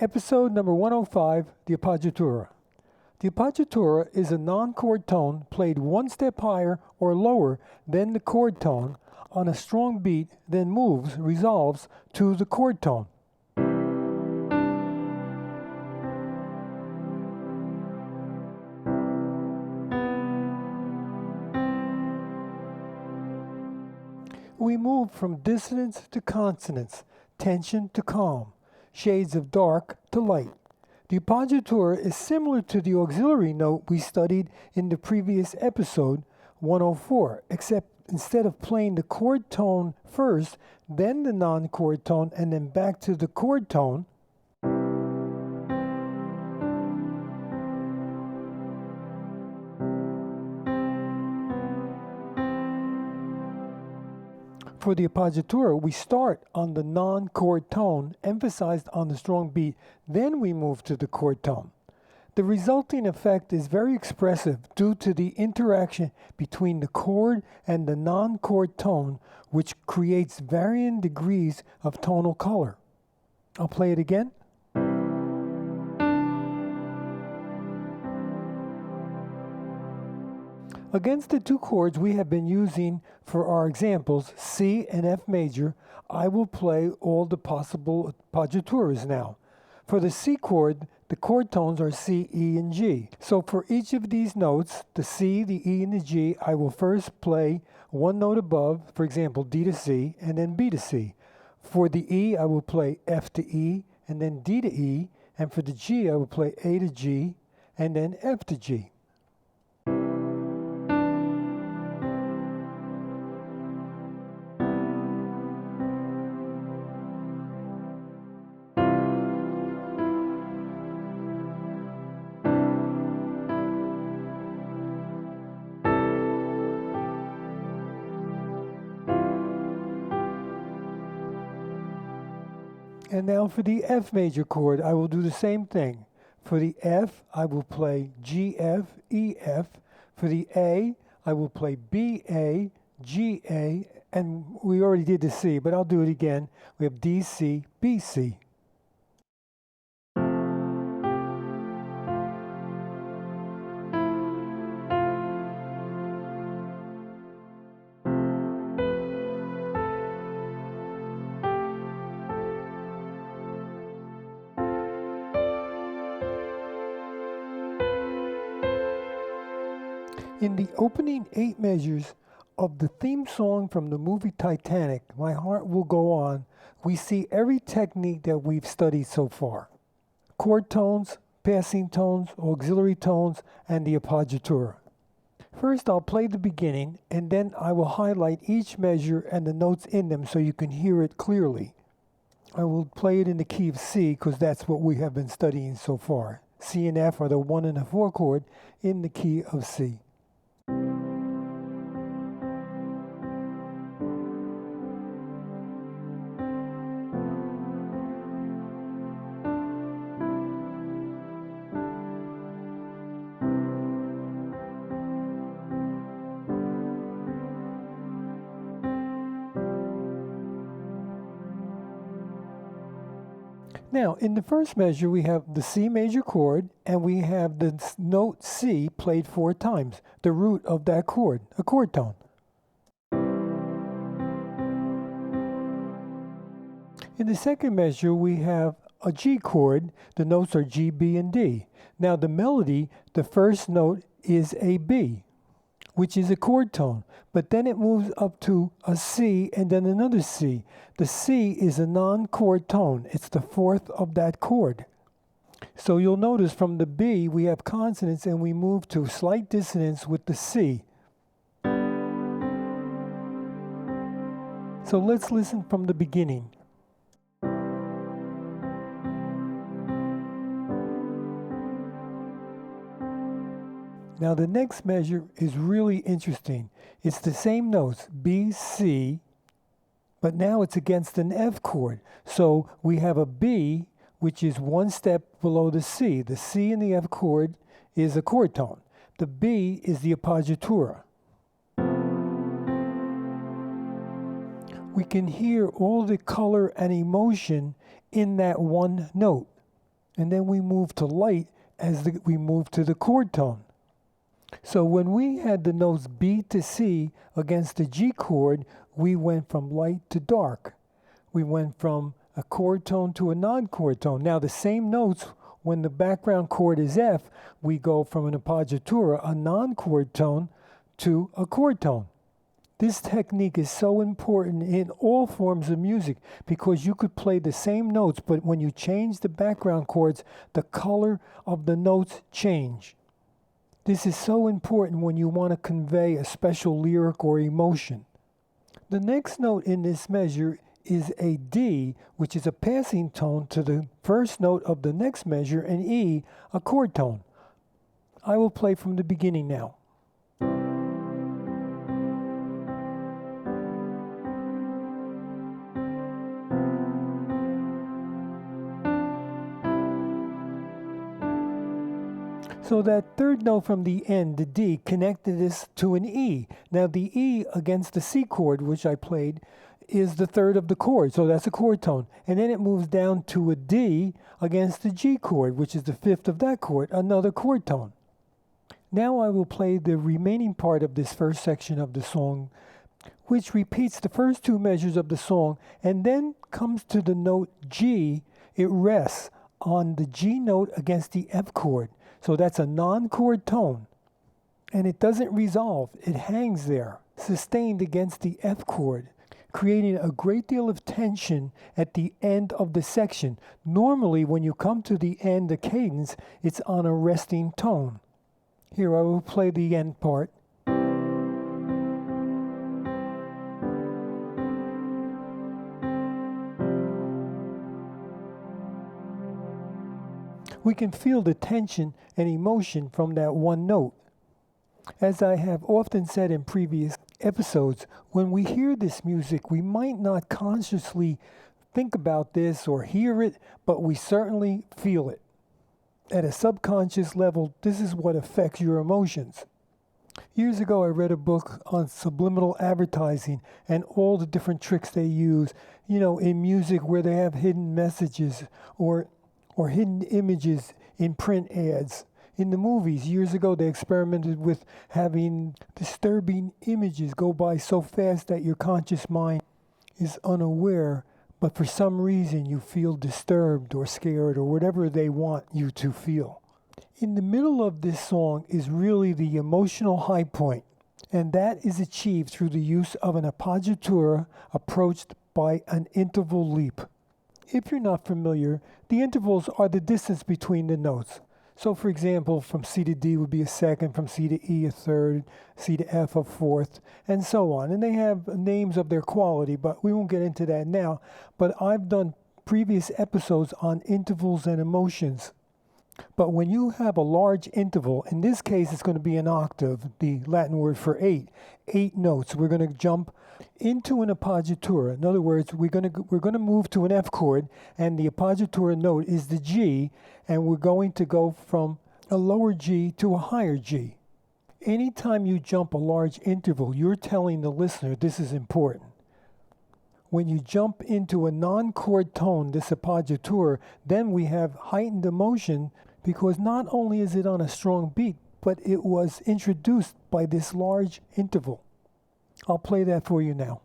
Episode number 105, the Appoggiatura. The Appoggiatura is a non-chord tone played one step higher or lower than the chord tone on a strong beat, then resolves to the chord tone. We move from dissonance to consonance, tension to calm, shades of dark to light. The appoggiatura is similar to the auxiliary note we studied in the previous episode, 104, except instead of playing the chord tone first, then the non-chord tone, and then back to the chord tone, for the appoggiatura, we start on the non-chord tone, emphasized on the strong beat, then we move to the chord tone. The resulting effect is very expressive due to the interaction between the chord and the non-chord tone, which creates varying degrees of tonal color. I'll play it again. Against the two chords we have been using for our examples, C and F major, I will play all the possible appoggiaturas now. For the C chord, the chord tones are C, E, and G. So for each of these notes, the C, the E, and the G, I will first play one note above, for example, D to C, and then B to C. For the E, I will play F to E, and then D to E, and for the G, I will play A to G, and then F to G. And now for the F major chord, I will do the same thing. For the F, I will play G, F, E, F. For the A, I will play B, A, G, A, and we already did the C, but I'll do it again. We have D, C, B, C. In the opening 8 measures of the theme song from the movie Titanic, My Heart Will Go On, we see every technique that we've studied so far. Chord tones, passing tones, auxiliary tones, and the appoggiatura. First, I'll play the beginning, and then I will highlight each measure and the notes in them so you can hear it clearly. I will play it in the key of C because that's what we have been studying so far. C and F are the 1 and the 4 chord in the key of C. Now, in the first measure, we have the C major chord, and we have the note C played 4 times, the root of that chord, a chord tone. In the second measure, we have a G chord. The notes are G, B, and D. Now, the melody, the first note is a B, which is a chord tone, but then it moves up to a C and then another C. The C is a non-chord tone. It's the 4th of that chord. So you'll notice from the B we have consonants and we move to slight dissonance with the C. So let's listen from the beginning. Now the next measure is really interesting. It's the same notes, B, C, but now it's against an F chord. So we have a B, which is 1 step below the C. The C in the F chord is a chord tone. The B is the appoggiatura. We can hear all the color and emotion in that one note. and then we move to light as we move to the chord tone. So when we had the notes B to C against the G chord, we went from light to dark. We went from a chord tone to a non-chord tone. Now the same notes, when the background chord is F, we go from an appoggiatura, a non-chord tone, to a chord tone. This technique is so important in all forms of music because you could play the same notes, but when you change the background chords, the color of the notes change. This is so important when you want to convey a special lyric or emotion. The next note in this measure is a D, which is a passing tone to the first note of the next measure, and E, a chord tone. I will play from the beginning now. So that third note from the end, the D, connected this to an E. Now the E against the C chord, which I played, is the third of the chord, so that's a chord tone. And then it moves down to a D against the G chord, which is the fifth of that chord, another chord tone. Now I will play the remaining part of this first section of the song, which repeats the first two measures of the song, and then comes to the note G. It rests on the G note against the F chord. So that's a non-chord tone, and it doesn't resolve. It hangs there, sustained against the F chord, creating a great deal of tension at the end of the section. Normally, when you come to the end, the cadence, it's on a resting tone. Here, I will play the end part. We can feel the tension and emotion from that one note. As I have often said in previous episodes, when we hear this music, we might not consciously think about this or hear it, but we certainly feel it. At a subconscious level, this is what affects your emotions. Years ago, I read a book on subliminal advertising and all the different tricks they use, in music where they have hidden messages or hidden images in print ads. In the movies, years ago, they experimented with having disturbing images go by so fast that your conscious mind is unaware, but for some reason you feel disturbed or scared or whatever they want you to feel. In the middle of this song is really the emotional high point, and that is achieved through the use of an appoggiatura approached by an interval leap. If you're not familiar, the intervals are the distance between the notes. So for example, from C to D would be a second, from C to E a third, C to F a fourth, and so on. And they have names of their quality, but we won't get into that now. But I've done previous episodes on intervals and emotions. But when you have a large interval, in this case it's going to be an octave, the Latin word for eight notes. We're going to jump into an appoggiatura. In other words, we're going to move to an F chord, and the appoggiatura note is the G, and we're going to go from a lower G to a higher G. Anytime you jump a large interval, you're telling the listener this is important. When you jump into a non-chord tone, this appoggiatura, then we have heightened emotion because not only is it on a strong beat, but it was introduced by this large interval. I'll play that for you now.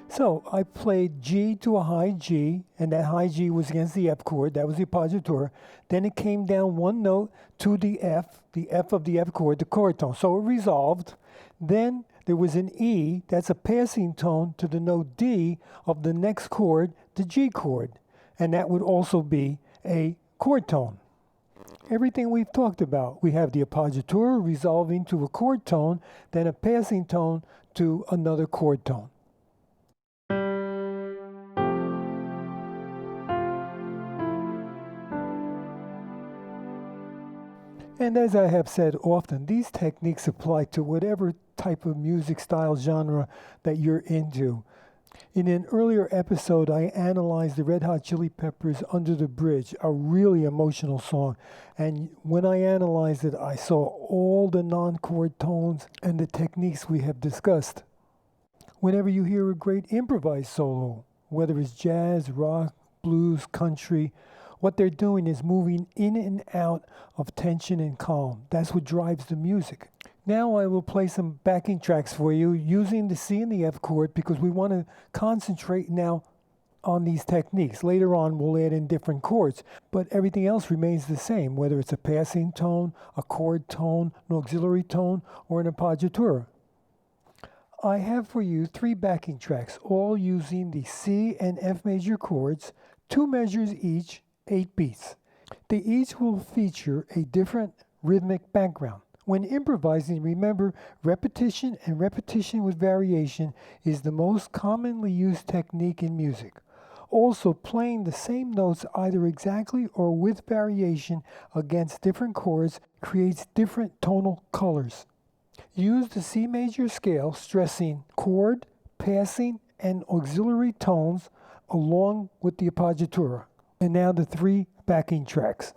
So I played G to a high G, and that high G was against the F chord. That was the appoggiatura. Then it came down one note to the F of the F chord, the chord tone. So it resolved. Then there was an E, that's a passing tone to the note D of the next chord, the G chord. And that would also be a chord tone. Everything we've talked about. We have the appoggiatura resolving to a chord tone, then a passing tone to another chord tone. And as I have said often, these techniques apply to whatever type of music style genre that you're into. In an earlier episode, I analyzed the Red Hot Chili Peppers' Under the Bridge, a really emotional song. And when I analyzed it, I saw all the non-chord tones and the techniques we have discussed. Whenever you hear a great improvised solo, whether it's jazz, rock, blues, country, what they're doing is moving in and out of tension and calm. That's what drives the music. Now I will play some backing tracks for you using the C and the F chord because we want to concentrate now on these techniques. Later on, we'll add in different chords, but everything else remains the same, whether it's a passing tone, a chord tone, an auxiliary tone, or an appoggiatura. I have for you 3 backing tracks, all using the C and F major chords, 2 measures each, 8 beats. They each will feature a different rhythmic background. When improvising, remember repetition and repetition with variation is the most commonly used technique in music. Also, playing the same notes either exactly or with variation against different chords creates different tonal colors. Use the C major scale, stressing chord, passing, and auxiliary tones along with the appoggiatura. And now the 3 backing tracks.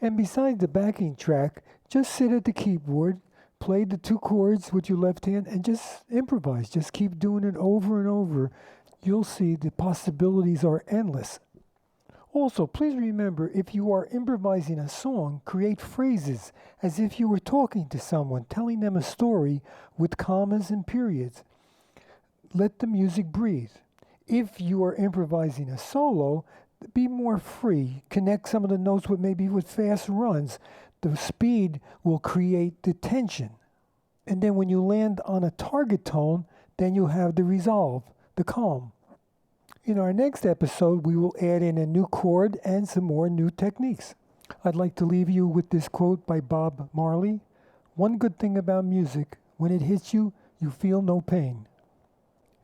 And besides the backing track, just sit at the keyboard, play the 2 chords with your left hand, and just improvise. Just keep doing it over and over. You'll see the possibilities are endless. Also, please remember, if you are improvising a song, create phrases as if you were talking to someone, telling them a story with commas and periods. Let the music breathe. If you are improvising a solo, be more free. Connect some of the notes with fast runs. The speed will create the tension. And then when you land on a target tone, then you'll have the resolve, the calm. In our next episode, we will add in a new chord and some more new techniques. I'd like to leave you with this quote by Bob Marley. One good thing about music, when it hits you, you feel no pain.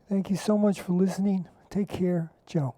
Thank you so much for listening. Take care. Joe.